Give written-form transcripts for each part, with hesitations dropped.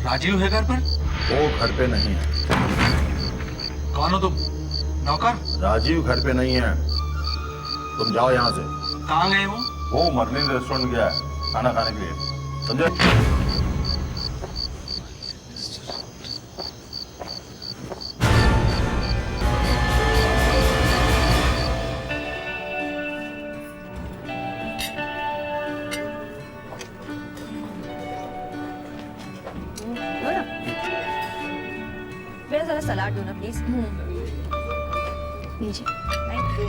राजीव है घर पर? वो घर पे नहीं है। कौन हो तुम? नौकर? राजीव घर पे नहीं है, तुम जाओ यहाँ से। कहाँ गए वो मर्लिन रेस्टोरेंट गया है खाना खाने के लिए, समझे? मेरा जरा सलाद दो ना प्लीज। लीजिए। Thank you.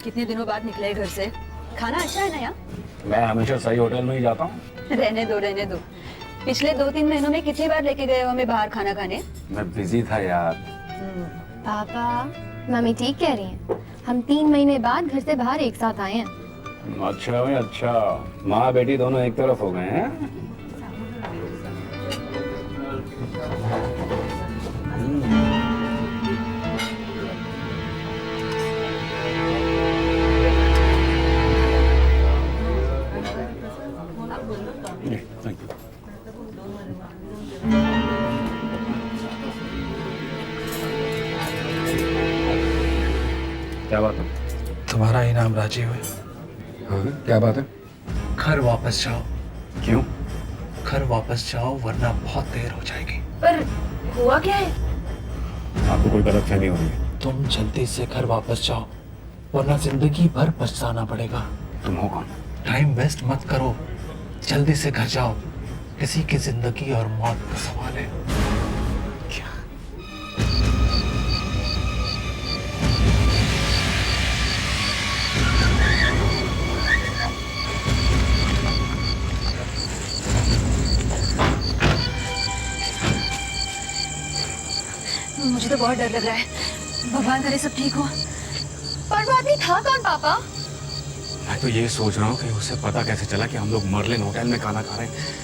कितने दिनों बाद निकले घर से? खाना अच्छा है ना यहाँ? मैं हमेशा सही होटल में ही जाता हूँ। रहने दो रहने दो। पिछले 2-3 महीनों में कितनी बार लेके गए हो हमें बाहर खाना खाने? मैं बिजी था यार। पापा, मम्मी ठीक कह रही हैं। हम 3 महीने बाद घर से बाहर एक साथ आए हैं। अच्छा भाई अच्छा, माँ बेटी दोनों एक तरफ हो गए हैं। Thank you. क्या बात है? तुम्हारा इनाम राजीव है। हाँ क्या बात है? घर वापस जाओ। क्यों? घर वापस जाओ वरना बहुत देर हो जाएगी। पर हुआ क्या है? आपको कोई गलतफहमी हो रही है? तुम जल्दी से घर वापस जाओ वरना जिंदगी भर पछताना पड़ेगा। तुम हो कौन? टाइम वेस्ट मत करो, जल्दी से घर जाओ। किसी की जिंदगी और मौत का सवाल है। क्या? मुझे तो बहुत डर लग रहा है। भगवान करे सब ठीक हो। पर वो आदमी था कौन पापा? मैं तो ये सोच रहा हूँ कि उसे पता कैसे चला कि हम लोग मर्लिन होटल में खाना खा रहे हैं।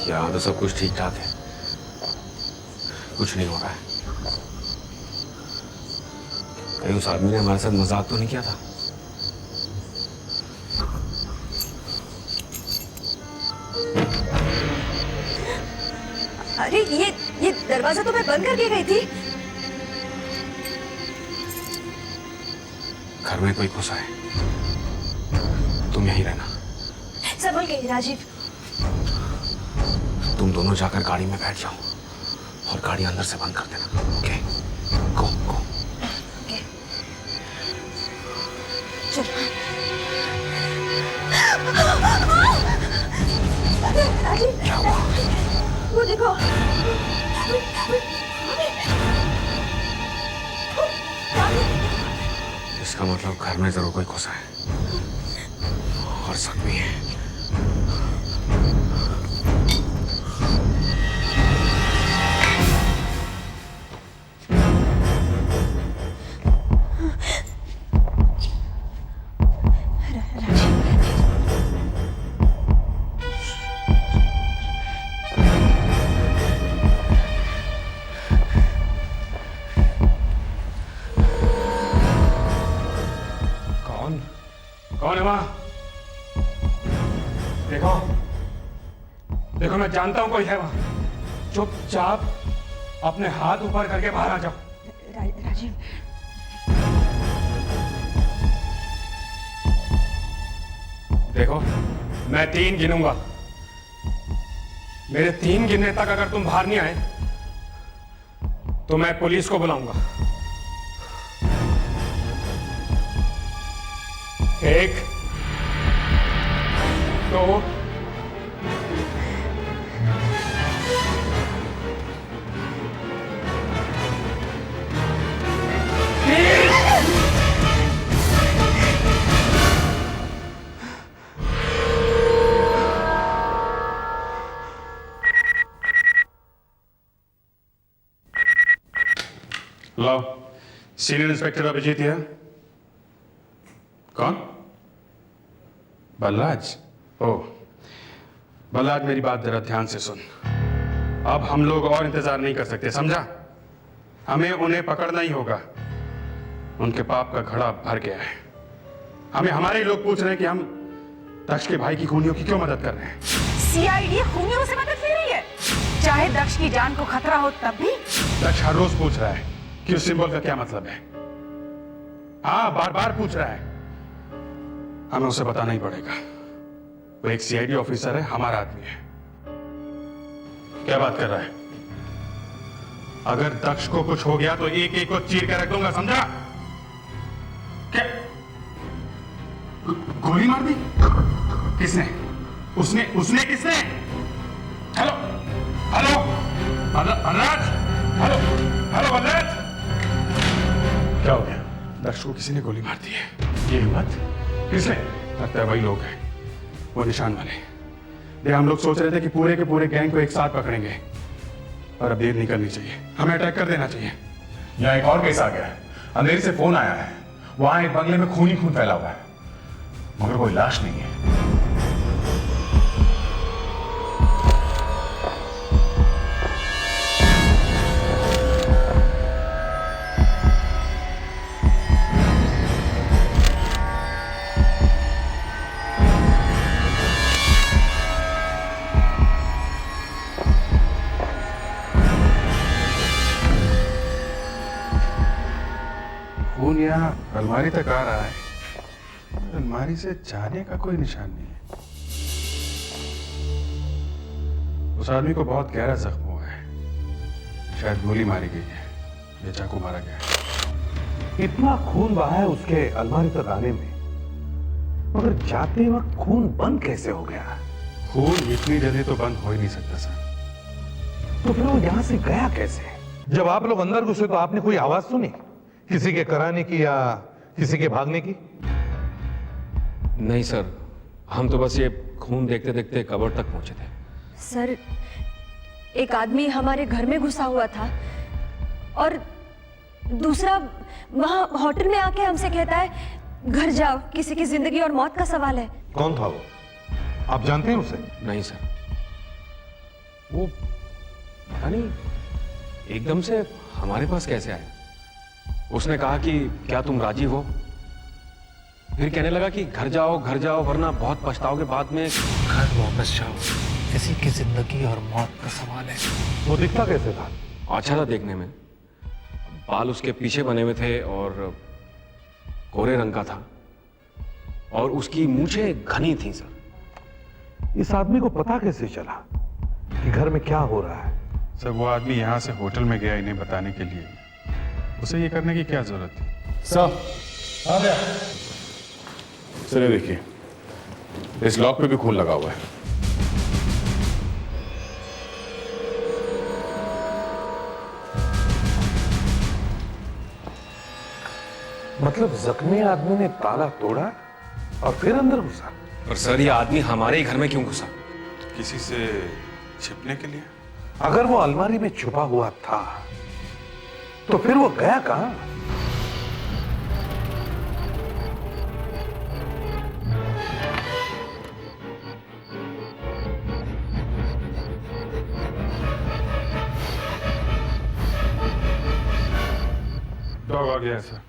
यहाँ तो सब कुछ ठीक ठाक है, कुछ नहीं हो रहा है। कहीं उस आदमी ने हमारे साथ मजाक तो नहीं किया था? अरे ये दरवाजा तो मैं बंद करके गई थी। घर में कोई घुसा है, तुम यहीं रहना। संभल के राजीव। तुम दोनों जाकर गाड़ी में बैठ जाओ और गाड़ी अंदर से बंद कर देना। ओके? गो गो। ओके। चल। राजीव। क्या हुआ? वो देखो। इसका मतलब घर में जरूर कोई घुसा है और जख्मी है। कौन है वहां? देखो देखो, मैं जानता हूं कोई है वहां। चुपचाप अपने हाथ ऊपर करके बाहर आ जाओ। राजीव। देखो मैं 3 गिनूंगा, मेरे 3 गिनने तक अगर तुम बाहर नहीं आए तो मैं पुलिस को बुलाऊंगा। 1 2 लो, सीनियर इंस्पेक्टर अभिजीत है। कौन? बलराज? ओह बलराज, मेरी बात जरा ध्यान से सुन। अब हम लोग और इंतजार नहीं कर सकते, समझा? हमें उन्हें पकड़ना ही होगा। उनके पाप का घड़ा भर गया है। हमें हमारे ही लोग पूछ रहे हैं कि हम दक्ष के भाई की खूनियों की क्यों मदद कर रहे हैं। सीआईडी खूनियों से मदद ले रही है, चाहे दक्ष की जान को खतरा हो तब भी। दक्ष हर रोज पूछ रहा है कि उस सिंबल का क्या मतलब है। हाँ, बार बार पूछ रहा है। हमें उसे बताना ही पड़ेगा। वो एक सीआईडी ऑफिसर है, हमारा आदमी है। क्या बात कर रहा है? अगर दक्ष को कुछ हो गया तो एक एक को चीर के रख दूंगा, समझा? क्या गोली मार दी? किसने? उसने किसने? हेलो हेलो वनराज, हेलो हेलो वनराज, क्या हो गया? दक्ष को किसी ने गोली मार दी है। ये हिम्मत किसने? लगता है वही लोग हैं, वो निशान वाले। हम लोग सोच रहे थे कि पूरे के पूरे गैंग को एक साथ पकड़ेंगे, और अब देर नहीं करनी चाहिए, हमें अटैक कर देना चाहिए। यहाँ एक और केस आ गया है। अंधेरी से फोन आया है, वहां एक बंगले में खून ही खून फैला हुआ है, मगर कोई लाश नहीं है। खून यहाँ अलमारी तक आ रहा है, अलमारी से जाने का कोई निशान नहीं है। उस आदमी को बहुत गहरा जख्म हुआ है, शायद गोली मारी गई है या चाकू मारा गया है। इतना खून बहा है उसके अलमारी तक आने में, मगर जाते वक्त खून बंद कैसे हो गया? खून इतनी जल्दी तो बंद हो ही नहीं सकता सर। तो फिर वो यहां से गया कैसे? जब आप लोग अंदर घुसे तो आपने कोई आवाज सुनी, किसी के कराने की या किसी के भागने की? नहीं सर, हम तो बस ये खून देखते देखते कब्र तक पहुंचे थे। सर, एक आदमी हमारे घर में घुसा हुआ था और दूसरा वहां होटल में आके हमसे कहता है घर जाओ, किसी की जिंदगी और मौत का सवाल है। कौन था वो? आप जानते हैं उसे? नहीं सर, वो पता नहीं एकदम से हमारे पास कैसे आया। उसने कहा कि क्या तुम राजी हो? फिर कहने लगा कि घर जाओ वरना बहुत पछताओगे बाद में। घर वापस जाओ, किसी की जिंदगी और मौत का सवाल है। वो दिखता कैसे था? अच्छा था देखने में, बाल उसके पीछे बने हुए थे और कोरे रंग का था, और उसकी मूछें घनी थी सर। इस आदमी को पता कैसे चला कि घर में क्या हो रहा है? सर, वो आदमी यहाँ से होटल में गया इन्हें बताने के लिए, उसे ये करने की क्या जरूरत थी? सर आ गया। सर ये देखिए, इस लॉक पे भी खून लगा हुआ है। मतलब जख्मी आदमी ने ताला तोड़ा और फिर अंदर घुसा? पर सर, ये आदमी हमारे ही घर में क्यों घुसा? किसी से छिपने के लिए? अगर वो अलमारी में छुपा हुआ था तो फिर वो गया कहां? डॉग आ गया सर।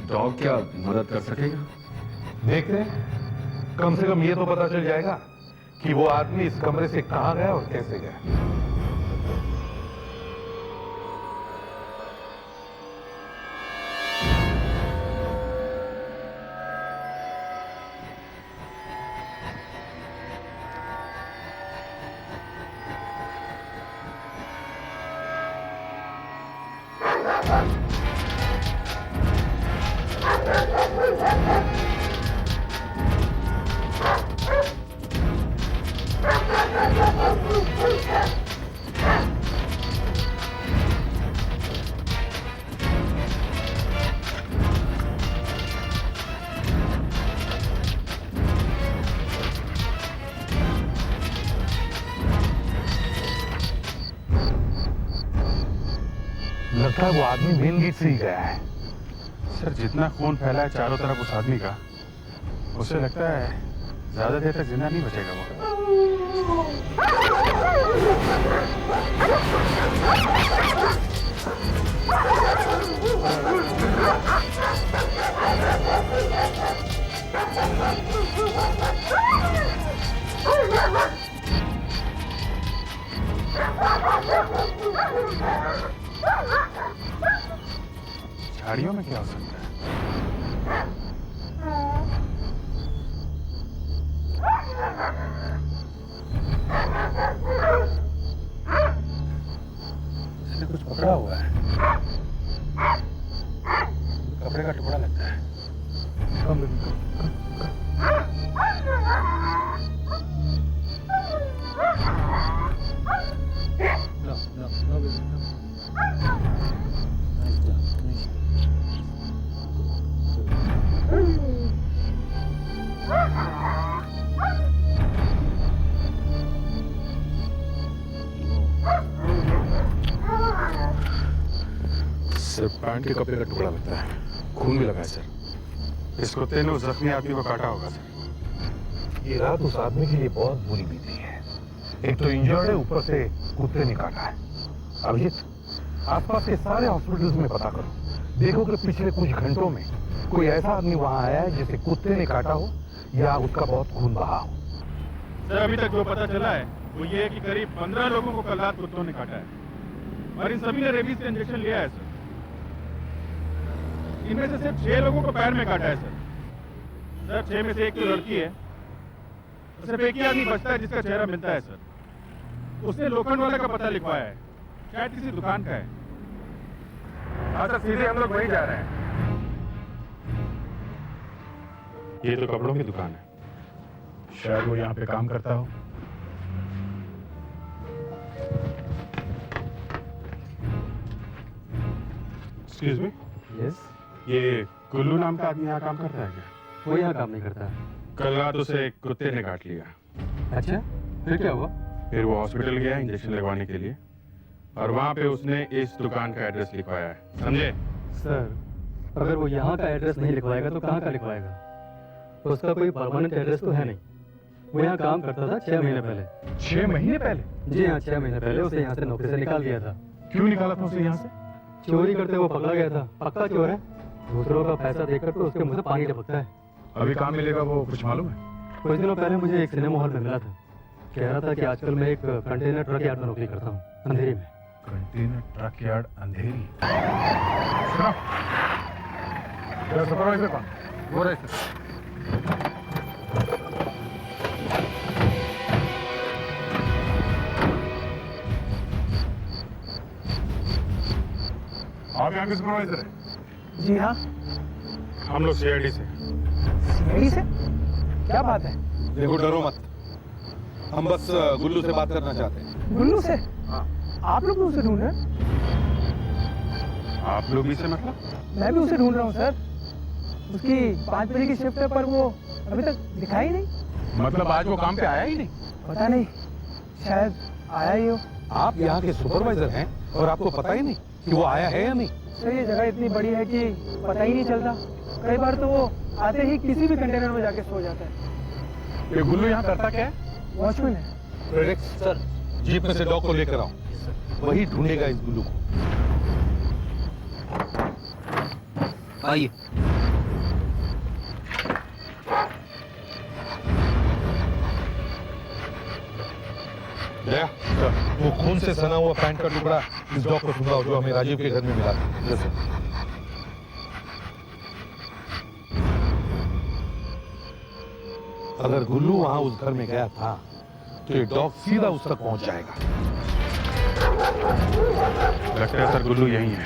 डॉग क्या मदद कर सकेगा? देखते हैं, कम से कम ये तो पता चल जाएगा कि वो आदमी इस कमरे से कहां गया और कैसे गया। लगता है वो आदमी मेन गेट से ही गया है। सर, जितना खून फैला है चारों तरफ उस आदमी का, उसे लगता है ज्यादा देर तक जिंदा नहीं बचेगा वो। साड़ियों में क्या हो सकता है? इसने कुछ पकड़ा हुआ है। कपड़े का टुकड़ा लगता है। कम सिर्फ पैंट के कपड़े का टुकड़ा लगता है। खून भी लगा है सर। इस कुत्ते ने उस जख्मी आदमी को काटा होगा सर। ये रात उस आदमी के लिए बहुत बुरी बीती है। एक तो इंजर्ड है, ऊपर से कुत्ते ने काटा है। अभिजीत, आसपास के सारे हॉस्पिटल्स में पता करो, देखो कि पिछले कुछ घंटों में कोई ऐसा आदमी वहां आया है जिसे कुत्ते ने काटा हो या उसका बहुत खून बहा हो। सर अभी तक जो पता चला है वो ये है कि करीब 15 लोगों को कल रात कुत्तों ने काटा है और इन सभी ने रेबीज का इंजेक्शन लिया है सर। इनमें से सिर्फ 6 लोगों को पैर में काटा है सर। 6 में से एक तो लड़की है। सिर्फ एक ही आदमी बचता है जिसका चेहरा मिलता है सर। उसने लोखंड वाले का पता लिखवाया है, शायद किसी दुकान का है। हाँ सर, सीधे हम लोग वहीं जा रहे हैं। ये तो कपड़ों की दुकान है, शायद वो यहाँ पे काम करता हो। Excuse me. यस, ये कुल्लू नाम का आदमी यहाँ काम करता है क्या? वो यहाँ काम नहीं करता। कल रात उसे एक कुत्ते ने काट लिया। अच्छा, फिर क्या हुआ? फिर वो हॉस्पिटल गया इंजेक्शन लगवाने के लिए और वहाँ पे उसने इस दुकान का एड्रेस लिखवाया है, समझे? सर, अगर वो यहाँ का एड्रेस नहीं लिखवाएगा तो कहाँ का लिखवाएगा? उसका कोई परमानेंट एड्रेस तो है नहीं। वो यहाँ काम करता था 6 महीने पहले। 6 महीने पहले? जी हाँ, 6 महीने पहले उसे यहाँ से नौकरी से निकाल दिया था। क्यों निकाला था उसे यहाँ से? चोरी करते वो पकड़ा गया था। पक्का चोर है। दूसरों का पैसा देखकर तो उसके मुंह से पानी टपकता है। अभी कहाँ मिलेगा वो कुछ मालूम है? कुछ दिनों पहले मुझे एक सिनेमा हॉल में मिला था। कह रहा था कि आजकल मैं एक कंटेनर ट्रक यार्ड में नौकरी करता हूँ, अंधेरी में। कंटेनर ट्रक यार्ड अंधेरी? सुपरवाइजर कौन? वो रहे सर। आप यहाँ के सुपरवाइजर हैं? जी हाँ। हम लोग सीआईडी से। सीआईडी से? क्या बात है? देखो, डरो मत, हम बस गुल्लू से बात करना चाहते हैं। गुल्लू से? हाँ। आप लोग भी उसे ढूंढ रहे हैं? आप लोग भी से मतलब? मैं भी उसे ढूंढ रहा हूँ सर। उसकी 5 बजे की शिफ्ट है पर वो अभी तक दिखा ही नहीं। मतलब आज वो काम पे आया ही नहीं? पता नहीं, शायद आया ही हो। आप यहाँ के सुपरवाइजर हैं और आपको पता ही नहीं कि वो आया है या नहीं? सर ये जगह इतनी बड़ी है कि पता ही नहीं चलता। कई बार तो वो आते ही किसी भी कंटेनर में जाके सो जाता है। ये गुल्लू यहाँ करता क्या है? वॉचमैन है। फ्रेडेक्स सर, जीप में से डॉग को लेकर आओ, वही ढूंढेगा इस गुल्लू को। आइए। जया, वो खून से सना हुआ पैंट का टुकड़ा इस डॉग को ढूंढाओ जो हमें राजीव के घर में मिला था। जैसे अगर गुल्लू वहां उस घर में गया था तो ये डॉग सीधा उस तक पहुंच जाएगा। लगता है सर गुल्लू यहीं है।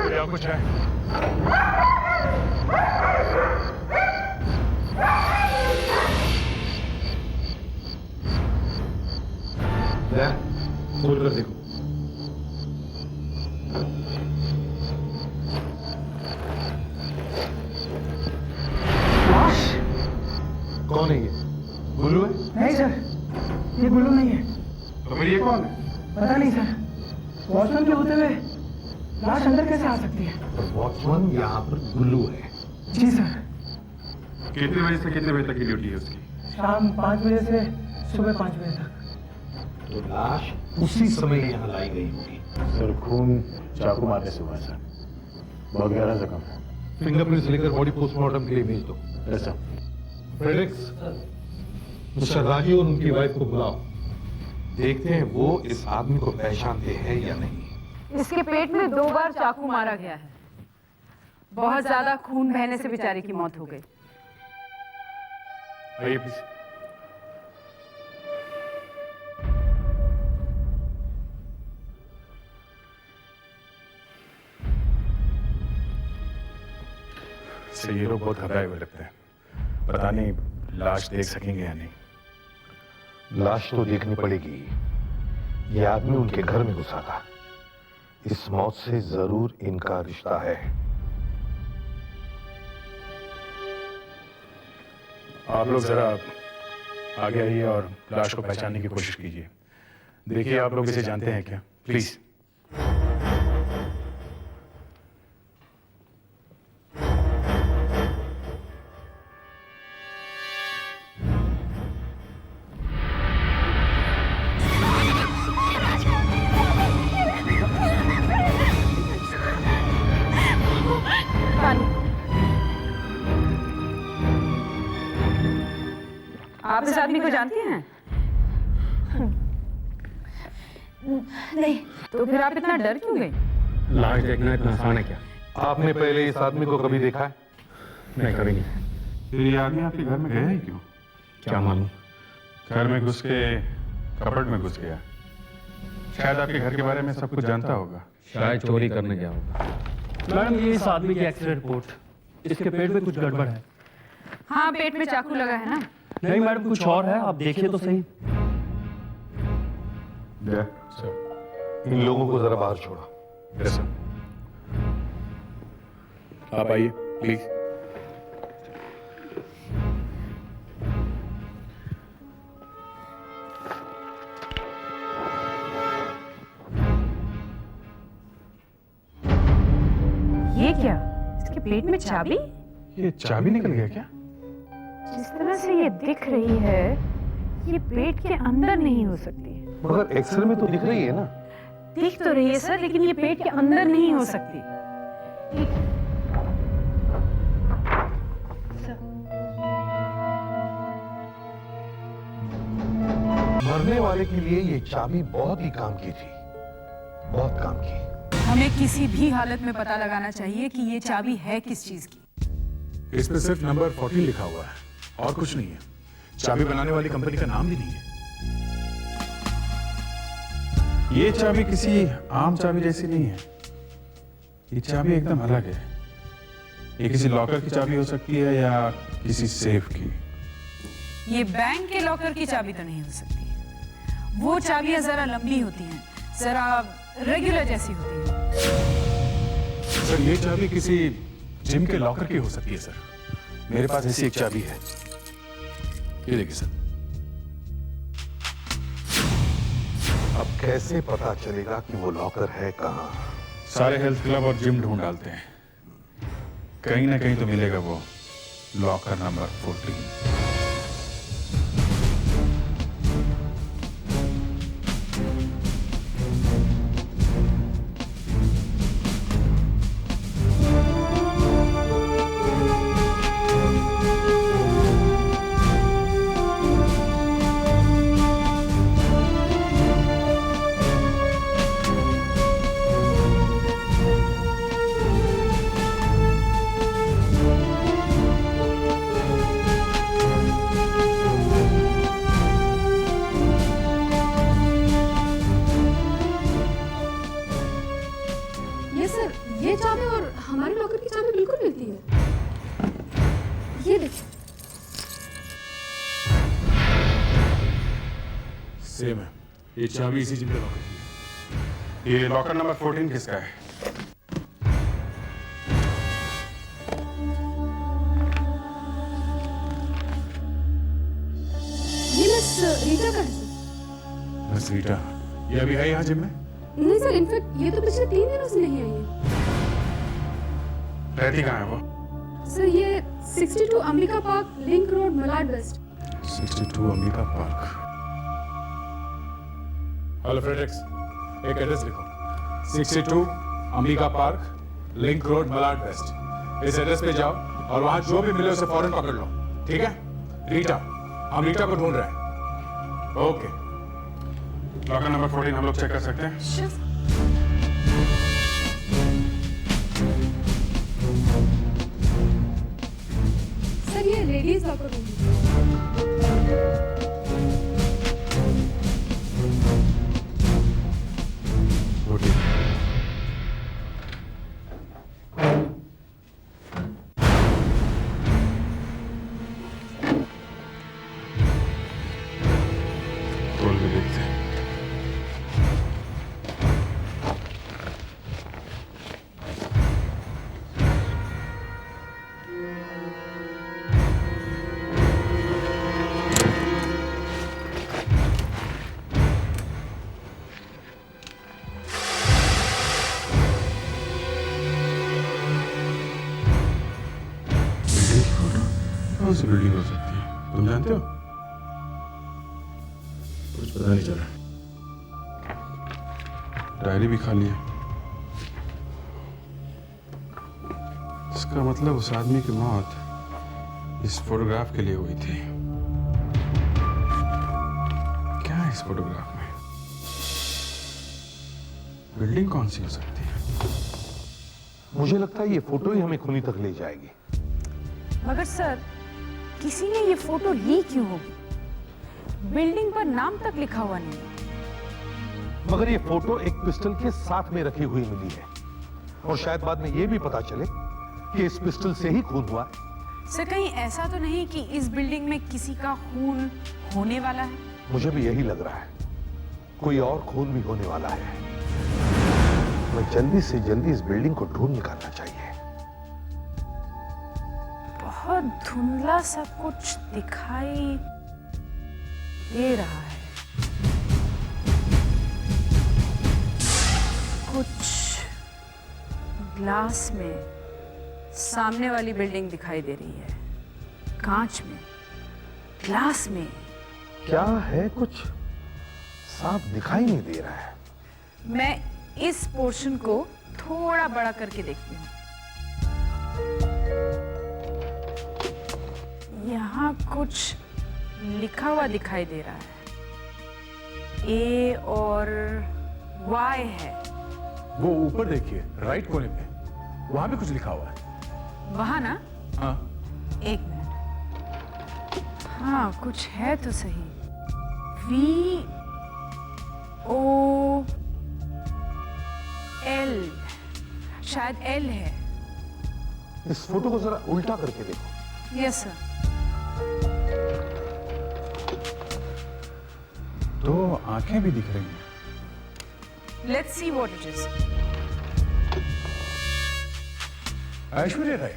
क्या कुछ है? खोल कर देखो। लाश? कौन है ये? गुल्लू है? नहीं सर, ये गुल्लू नहीं है। तो फिर ये कौन है? पता नहीं सर, वॉचमैन के होते हुए लाश अंदर कैसे आ सकती है? वॉचमैन यहाँ पर गुल्लू है। जी सर। कितने बजे से कितने बजे तक की ड्यूटी है उसकी? शाम 5 बजे से सुबह 5 बजे तक। तो लाश उसी समय यहाँ लाई गई होगी। सर खून चाकू मारने से हुआ सर, बहुत गहरा जख्म है। फिंगरप्रिंट्स लेकर बॉडी पोस्टमार्टम के लिए भेज दो। ऐसा फ्रेडरिक्स, मिस्टर राजीव और उनकी वाइफ को बुलाओ, देखते हैं वो इस आदमी को पहचानते हैं या नहीं। इसके पेट में 2 बार चाकू मारा गया है। बहुत ज्यादा खून बहने से बेचारे की मौत हो गई। आइए प्लीज। सर ये लोग बहुत घबराए हुए लगते हैं, पता नहीं लाश देख सकेंगे या नहीं। लाश तो देखनी पड़ेगी। ये आदमी उनके घर में घुसा था। इस मौत से जरूर इनका रिश्ता है। आप लोग जरा आगे आइए और लाश को पहचानने की कोशिश कीजिए। देखिए आप लोग इसे जानते हैं क्या, प्लीज। आप इस आदमी को जानती हैं? नहीं। तो फिर आप इतना डर क्यों गए? लाश देखना इतना आसान है क्या? आपने पहले इस आदमी को कभी देखा है? नहीं, कभी नहीं। फिर ये आदमी आपके घर में गया ही क्यों? क्या मालूम। घर में घुस के कपड़ में घुस गया। शायद आपके घर के बारे में सब कुछ जानता होगा। शायद चोरी करने गया होगा। मैडम, ये इस आदमी की एक्सरे रिपोर्ट। इसके पेट में कुछ गड़बड़ है। हाँ, पेट में चाकू लगा है ना। नहीं मैडम, कुछ और है, आप देखिए तो सही। इन लोगों को जरा बाहर छोड़ो। Yes sir. आप आइए प्लीज। ये क्या? इसके पेट में चाबी? ये चाबी निकल गया क्या? जिस तरह से ये दिख रही है, ये पेट के अंदर नहीं हो सकती। मगर एक्सरे में तो दिख रही है ना। दिख तो रही है सर, लेकिन ये पेट के अंदर नहीं हो सकती। मरने वाले के लिए ये चाबी बहुत ही काम की थी, बहुत काम की। हमें किसी भी हालत में पता लगाना चाहिए कि ये चाबी है किस चीज की। इस पे सिर्फ नंबर 14 लिखा हुआ है और कुछ नहीं है। चाबी बनाने वाली कंपनी का नाम भी नहीं है। ये चाबी किसी आम चाबी जैसी नहीं है। ये चाबी एकदम अलग है। ये किसी लॉकर की चाबी हो सकती है या किसी सेफ की। ये बैंक के लॉकर की चाबी तो नहीं हो सकती। वो चाबियां जरा लंबी होती हैं, जरा रेगुलर जैसी होती हैं। सर ये चाबी किसी जिम के लॉकर की हो सकती है सर। मेरे पास ऐसी एक चाबी है, ये देखिए सर। अब कैसे पता चलेगा कि वो लॉकर है कहाँ? सारे हेल्थ क्लब और जिम ढूंढ डालते हैं, कहीं ना कहीं तो मिलेगा वो लॉकर नंबर 14। ये चाबी और हमारे लॉकर की चाबी बिल्कुल मिलती है। ये देखिए, सेम है। ये चाबी इसी जिम के लॉकर की है। ये लॉकर नंबर 14 किसका है? ये मिस रीटा का है सर। मिस रीटा, ये अभी है यहाँ जिम में? नहीं सर, इनफैक्ट ये तो पिछले 3 दिनों से नहीं आई है। रहती कहाँ है वो? सर ये 62 Ambika park, link road, Malad west. 62 Ambika park. Hello Fredericks, एक एड्रेस लिखो। 62 Ambika park, link road, Malad west. इस एड्रेस पे जाओ और वहां जो भी मिले उसे फौरन पकड़ लो, ठीक है? रीटा, हम रीटा को ढूंढ रहे हैं। ओके। लॉकर नंबर 14 हम लोग चेक कर सकते हैं? सर ये लेडीज लॉकर रूम है। खोल के देखते हैं। कौन सी बिल्डिंग हो सकती है, तुम जानते हो? कुछ पता नहीं चला। डायरी भी खाली है। इसका मतलब उस आदमी की मौत इस फोटोग्राफ के लिए हुई थी। क्या है इस फोटोग्राफ में? बिल्डिंग कौन सी हो सकती है? मुझे लगता है ये फोटो ही हमें खूनी तक ले जाएगी। मगर सर, किसी ने ये फोटो ली क्यों होगी? बिल्डिंग पर नाम तक लिखा हुआ नहीं। मगर ये फोटो एक पिस्टल के साथ में रखी हुई मिली है और शायद बाद में ये भी पता चले कि इस पिस्टल से ही खून हुआ है। सर कहीं ऐसा तो नहीं कि इस बिल्डिंग में किसी का खून होने वाला है? मुझे भी यही लग रहा है, कोई और खून भी होने वाला है। हमें जल्दी से जल्दी इस बिल्डिंग को ढूंढ निकालना चाहिए। बहुत धुंधला सा कुछ दिखाई दे रहा है। कुछ ग्लास में सामने वाली बिल्डिंग दिखाई दे रही है, कांच में, ग्लास में। क्या है? कुछ साफ दिखाई नहीं दे रहा है। मैं इस पोर्शन को थोड़ा बड़ा करके देखती हूँ। यहाँ कुछ लिखा हुआ दिखाई दे रहा है। ए और Y है। वो ऊपर देखिए, राइट कोने पे, वहां भी कुछ लिखा हुआ है। वहां ना? हाँ। एक मिनट। हाँ, कुछ है तो सही। VOL, शायद L है। इस फोटो को जरा उल्टा करके देखो। Yes sir. तो आंखें भी दिख रही हैं। Let's see what it is. Aishwarya Rai.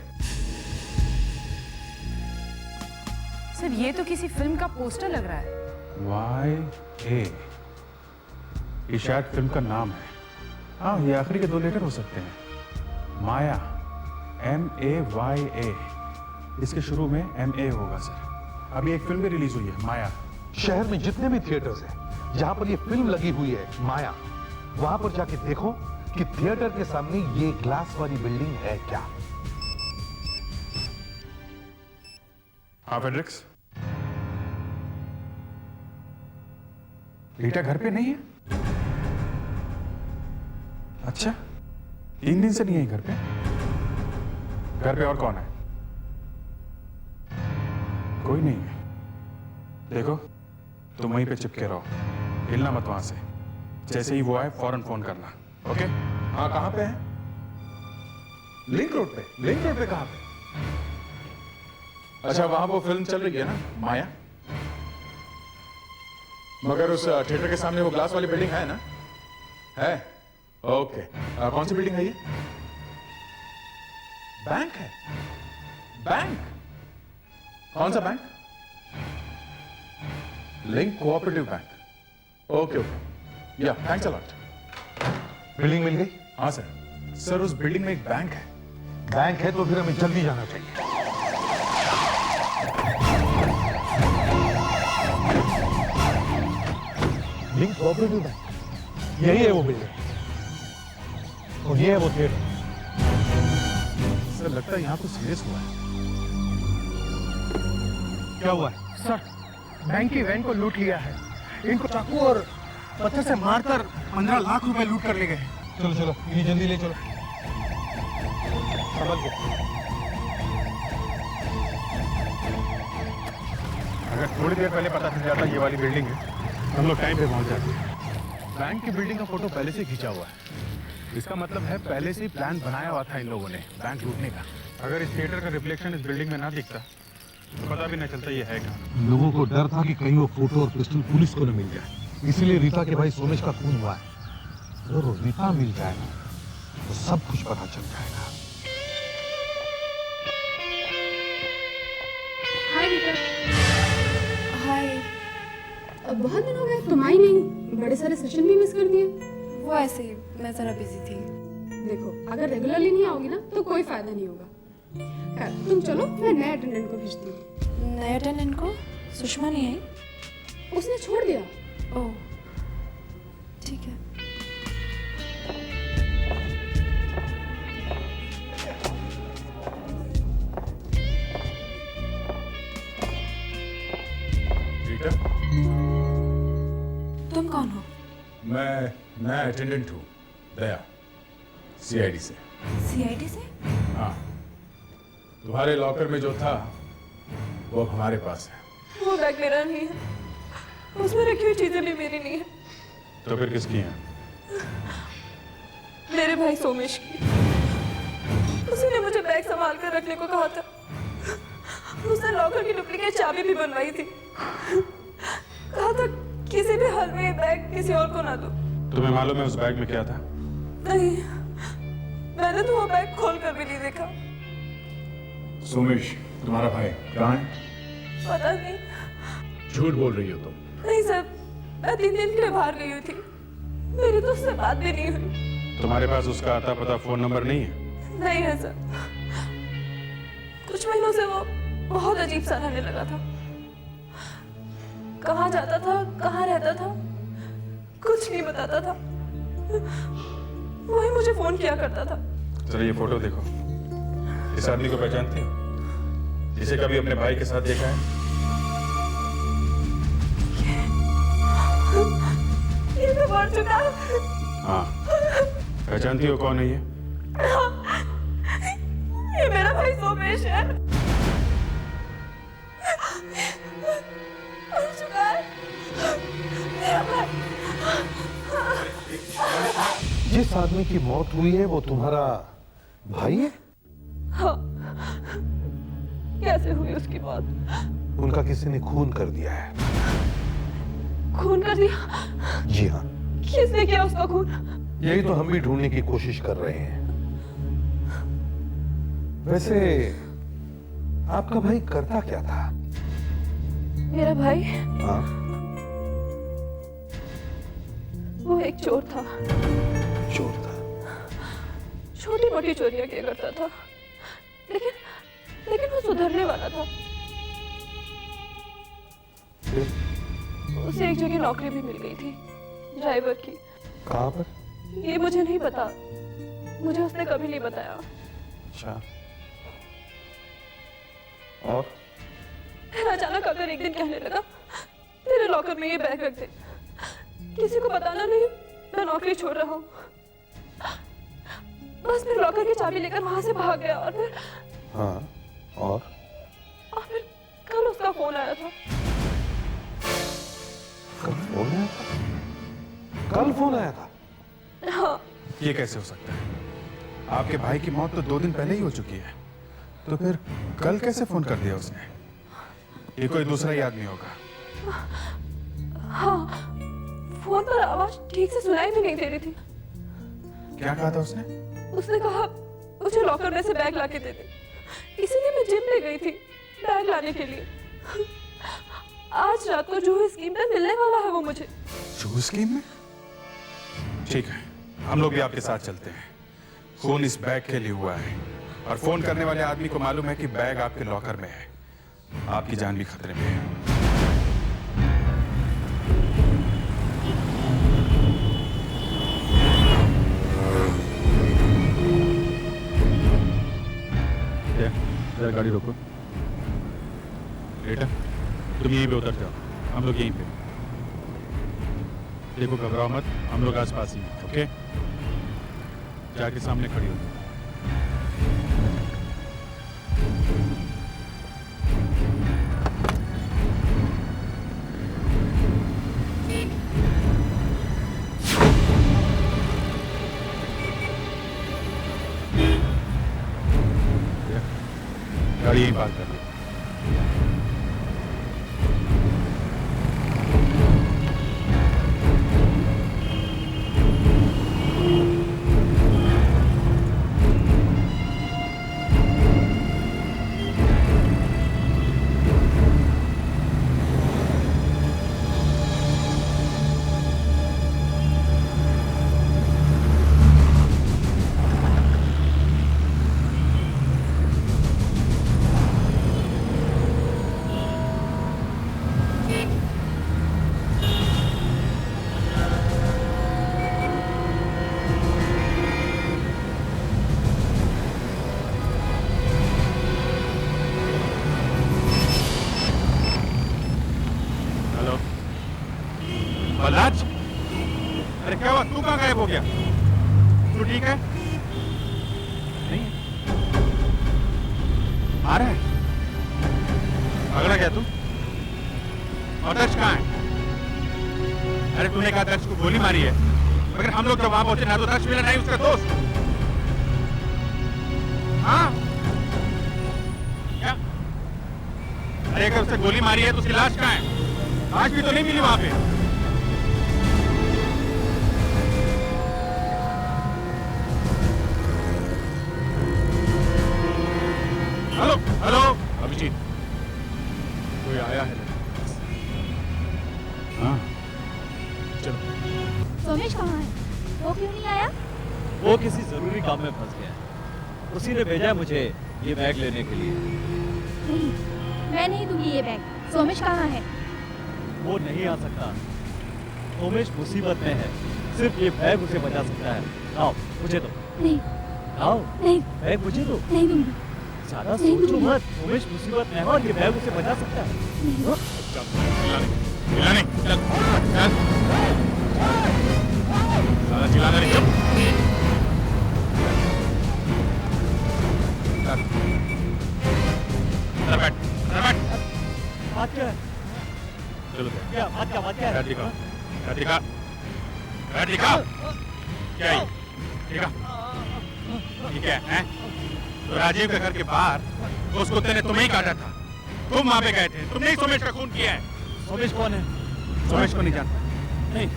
Sir ये तो किसी फिल्म का पोस्टर लग रहा है। YA, ये शायद फिल्म का नाम है। हाँ, ये आखिरी के 2 लेटर हो सकते हैं। माया, MAYA। इसके शुरू में MA होगा सर। अभी एक फिल्म भी रिलीज हुई है, माया। शहर में जितने भी थिएटर्स हैं जहां पर ये फिल्म लगी हुई है, माया, वहां पर जाके देखो कि थिएटर के सामने ये ग्लास वाली बिल्डिंग है क्या। हाँ फेड्रिक्स, रीटा घर पे नहीं है? अच्छा, 3 दिन से नहीं है घर पे? घर पे और कौन है? कोई नहीं है। देखो, तुम वहीं पे चिपके रहो, हिलना मत वहां से। जैसे ही वो आए फौरन फोन करना, ओके? हाँ, कहां पे है? लिंक रोड पे। लिंक रोड पे कहां पे? अच्छा, वहां वो फिल्म चल रही है ना, माया? मगर उस थिएटर के सामने वो ग्लास वाली बिल्डिंग है ना? है? ओके। कौन सी बिल्डिंग है ये? बैंक है? बैंक? कौन सा bank? Link cooperative bank. Okay okay, या थैंक्स अ लॉट। बिल्डिंग मिल गई? हाँ सर। सर, उस बिल्डिंग में एक बैंक है। बैंक है तो फिर हमें जल्दी जाना चाहिए। कोऑपरेटिव बैंक, यही है वो बिल्डिंग और ये है वो थिएटर। सर लगता है यहाँ तो सीरियस हुआ है। क्या हुआ है? सर, बैंक की वैन को लूट लिया है। इनको चाकू और पत्थर से मारकर 15 लाख रुपए लूट कर ले गए। चलो चलो, ये जल्दी ले चलो। समझ गए। अगर थोड़ी देर पहले पता चल जाता ये वाली बिल्डिंग है, हम लोग टाइम पे पहुंच जाते। बैंक की बिल्डिंग का फोटो पहले से खींचा हुआ है। इसका मतलब है पहले से ही प्लान बनाया हुआ था इन लोगों ने बैंक लूटने का। अगर इस थिएटर का रिफ्लेक्शन इस बिल्डिंग में ना दिखता तो पता भी नहीं चलता ये है क्या। लोगों को डर था कि कहीं वो फोटो और पिस्टल पुलिस को न मिल जाए, इसीलिए रीता के भाई सोमेश का खून हुआ है। अगर रीता मिल जाए तो सब कुछ पता चल जाएगा। हाय रीता। हाय। बहुत दिन हो गए, तुम आई नहीं। बड़े सारे सेशन भी मिस कर दिए। वो ऐसे ही, मैं जरा बिजी थी। देखो, अगर रेगुलरली नहीं आओगी ना तो कोई फायदा नहीं होगा। खैर, तुम चलो, मैं नए अटेंडेंट को भेजती हूँ। नए अटेंडेंट को? सुषमा नहीं आई? उसने छोड़ दिया। ओह, ठीक है। रीटा, तुम कौन हो? मैं नया अटेंडेंट हूँ, दया, सीआईडी से। सीआईडी से? हाँ, तुम्हारे लॉकर में जो था वो अब हमारे पास है। वो बैग मेरा नहीं है, उसमें रखी हुई चीजें भी मेरी नहीं है। तो फिर किसकी है? मेरे भाई सोमेश की। उसी ने मुझे बैग संभाल कर रखने को कहा था। उसने लॉकर की डुप्लीकेट चाबी भी बनवाई थी। कहा था किसी भी हाल में ये बैग किसी और को ना दो। तुम्हें मालूम है उस बैग में क्या था? नहीं, मैंने तो वो बैग खोल कर भी नहीं देखा। सोमेश तुम्हारा भाई कहाँ है? पता नहीं। झूठ बोल रही हो तुम। नहीं सर, मैं 3 दिन के लिए बाहर गई हुई थी। मेरी तो उससे बात भी नहीं हुई। तुम्हारे पास उसका आता पता फोन नंबर नहीं है? नहीं है सर। कुछ महीनों से वो बहुत अजीब सा रहने लगा था। कहाँ जाता था, कहाँ रहता था, कुछ नहीं बताता था। वही मुझे फोन किया करता था। जरा ये फोटो देखो। इस आदमी को पहचानते हो? जिसे कभी अपने भाई के साथ देखा है? ये तो मर चुका है। हाँ, पहचानती हो कौन है ये? ये मेरा भाई सोमेश है। मर चुका है मेरा भाई। जिस आदमी की मौत हुई है वो तुम्हारा भाई है? हाँ। कैसे हुई उसकी मौत? उनका किसी ने खून कर दिया है। खून कर दिया? जी हाँ। किसने किया उसका खून? यही तो हम भी ढूंढने की कोशिश कर रहे हैं। वैसे आपका भाई करता क्या था? मेरा भाई? हाँ। वो एक चोर था। चोर था? छोटी मोटी चोरियां किया करता था, लेकिन वो सुधरने वाला था। उसे एक जगह नौकरी भी मिल गई थी, ड्राइवर की। कहाँ पर? ये मुझे नहीं पता, मुझे उसने कभी नहीं बताया। अच्छा। और? फिर अचानक अगर एक दिन कहने लगा, तेरे लॉकर में ये बैग रख दे, किसी को बताना नहीं, मैं नौकरी छोड़ रहा हूँ। बस फिर लॉकर की चाबी लेकर वहां से भाग गया। और फिर हाँ, और फिर कल उसका फोन आया था। कल फोन आया था? कल फोन आया था? हाँ। ये कैसे हो सकता है? आपके भाई की मौत तो 2 दिन पहले ही हो चुकी है, तो फिर कल कैसे फोन कर दिया उसने? ये कोई दूसरा ही आदमी होगा। हाँ, फोन पर आवाज ठीक से सुनाई भी नहीं दे रही थी। क्या कहा था उसने? उसने कहा मुझे लॉकर में से बैग लाके दे दे। इसीलिए मैं जिम ले गई थी बैग लाने के लिए। आज रात को जो स्कीम में मिलने वाला है वो मुझे। जो स्कीम में? ठीक है, हम लोग भी आपके साथ चलते हैं। फोन इस बैग के लिए हुआ है और फोन करने वाले आदमी को मालूम है कि बैग आपके लॉकर में है। आपकी जान भी खतरे में है। जरा गाड़ी रोको। बेटा तुम यहीं पे उतर जाओ, हम लोग यहीं पे। देखो घबराओ मत, हम लोग आसपास ही हैं, ओके? जाके सामने खड़ी हो। गाड़ी यहीं पार्क कर दो। बलराज, अरे क्या हुआ? तू कहाँ गायब हो गया? तू ठीक है? नहीं आ रहा है? पकड़ा गया तू? और दर्श कहाँ है? अरे तूने कहा दर्श को गोली मारी है, मगर हम लोग जब वहां पहुंचे ना तो दर्श मिला नहीं उसका दोस्त। हाँ क्या? अरे अगर उसने गोली मारी है तो उसकी लाश कहाँ है? लाश भी तो नहीं मिली वहां पे। हेलो हेलो अभिजीत, कोई आया है? हाँ चलो। सोमेश कहाँ है? वो क्यों नहीं आया? वो किसी जरूरी काम में फंस गया है। उसी ने भेजा है मुझे ये बैग लेने के लिए। नहीं, मैं नहीं दूंगी ये बैग। सोमेश कहाँ है? वो नहीं आ सकता। सोमेश मुसीबत में है, सिर्फ ये बैग उसे बचा सकता है। लाओ मुझे दो। नहीं लाओ नहीं, बैग मुझे दो। नहीं दूंगी। ज्यादा सोचो मत, सोमेश मुसीबत में है और ये बैग उसे बचा सकता है। चिल्लाना नहीं, चुप। बैठ बैठ। बात क्या है? चलो क्या बात क्या बात क्या है? बैठ दिखा, बैठ दिखा, बैठ दिखा। क्या है? ठीक है? तो राजीव के घर के बाहर उस कुत्ते ने तुम्हें ही काटा था। तुम वहां पे गए थे, तुमने ही सोमेश का खून किया है। सोमेश कौन है? सोमेश को नहीं जानता? नहीं।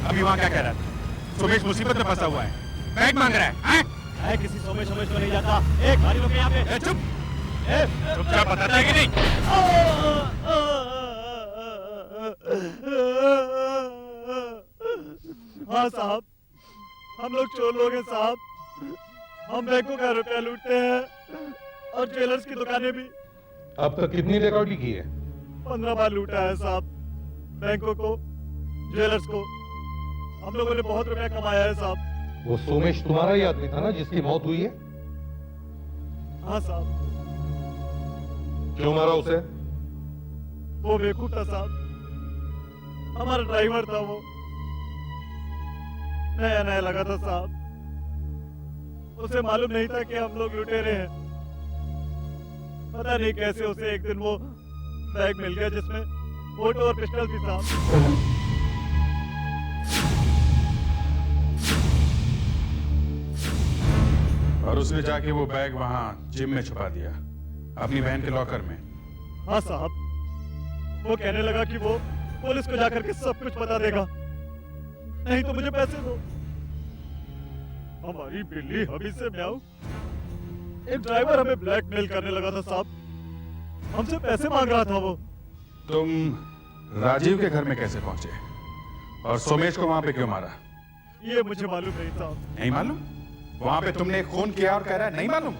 अभी वहां क्या कह रहा था? सोमेश मुसीबत में फंसा हुआ है, बैग मांग रहा है। है किसी सोमेश सोमेश को नहीं जाता। एक गाड़ी रोके यहाँ पे। चुप चुपचाप बताता है कि नहीं? हाँ साहब, हम लोग चोर लोग हैं साहब। हम बैंकों का रुपया लूटते हैं और ज्वेलर्स की दुकानें भी। अब तक कितनी रिकॉर्डी की है? 15 बार लूटा है साहब, बैंकों को, ज्वेलर्स को। हम लोगों ने बहुत रुपया कमाया है साहब। वो सोमेश तुम्हारा ही आदमी था ना जिसकी मौत हुई है? हाँ साहब। क्यों मारा उसे? वो बेवकूफ था साहब, हमारा ड्राइवर था वो। नया नया लगा था साहब, उसे मालूम नहीं था कि हम लोग लुटेरे हैं। पता नहीं कैसे उसे एक दिन वो बैग मिल गया जिसमें फोटो और पिस्टल थी साहब। और उसने जाके वो बैग वहां जिम में छुपा दिया, अपनी बहन के लॉकर में। हाँ साहब, वो कहने लगा कि वो पुलिस को जाकर के सब कुछ बता देगा, नहीं तो मुझे पैसे दो। हमारी बिल्ली हबी से म्याऊ, एक ड्राइवर हमें ब्लैकमेल करने लगा था साहब, हमसे पैसे मांग रहा था वो। तुम राजीव के घर में कैसे पहुंचे और सोमेश को वहां पे क्यों मारा? ये मुझे मालूम नहीं साहब। नहीं मालूम? वहां पे तुमने खून किया और कह रहा है नहीं मालूम?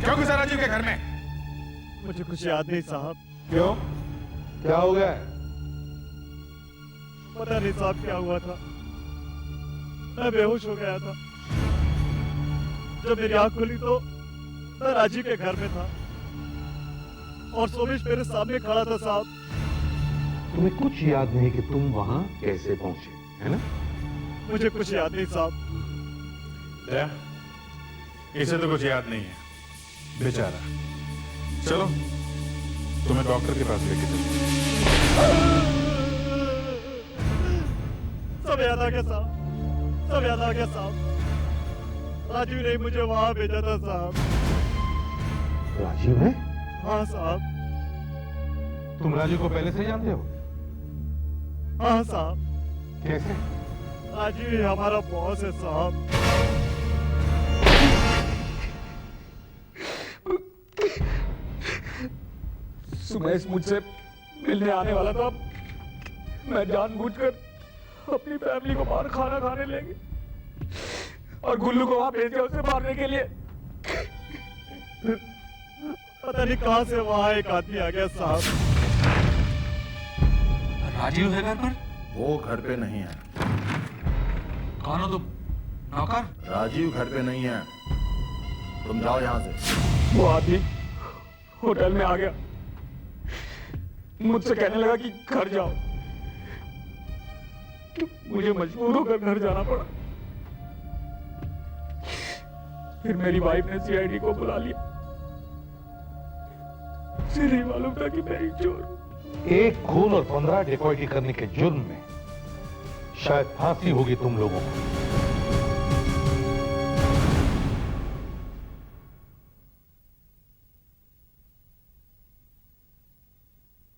क्यों घुसा राजीव के घर में? मुझे कुछ याद नहीं साहब। क्यों? क्या हो गया? पता नहीं साहब क्या हुआ था, मैं बेहोश हो गया था। जब मेरी आंख खुली तो मैं राजीव के घर में था। और सोमेश मेरे सामने खड़ा था साहब। तुम्हें कुछ याद नहीं कि तुम वहां कैसे पहुंचे, है ना? मुझे कुछ याद नहीं साहब। दया, इसे तो कुछ याद नहीं है बेचारा। चलो तुम्हें डॉक्टर के पास लेके चलो। सब याद आ गया साहब, सब याद आ गया साहब। राजीव ने मुझे वहां भेजा था साहब। राजीव है? हाँ साहब। तुम राजीव को पहले से जानते हो? हाँ साहब। कैसे? राजीव ही हमारा बॉस है साहब। सुमेश मुझसे मिलने आने वाला था। मैं जानबूझकर अपनी फैमिली को बाहर खाना खाने ले गया और गुल्लू को वहां भेज दिया उसे मारने के लिए। पता नहीं कहां से वहां एक आदमी आ गया साहब। राजीव है घर पर? वो घर पे नहीं है। कौन हो तुम? नौकर? राजीव घर पे नहीं है, तुम जाओ यहाँ से। वो आदमी होटल में आ गया, मुझसे कहने लगा कि घर जाओ। मुझे मजबूर होकर घर जाना पड़ा। फिर मेरी वाइफ ने सीआईडी को बुला लिया। मुझे नहीं मालूम था कि मैं ही चोर हूं। एक खून और 15 डिकॉइटी करने के जुर्म में शायद फांसी होगी तुम लोगों को।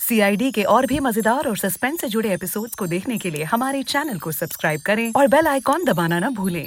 सीआईडी के और भी मजेदार और सस्पेंस से जुड़े एपिसोड्स को देखने के लिए हमारे चैनल को सब्सक्राइब करें और बेल आइकॉन दबाना ना भूलें।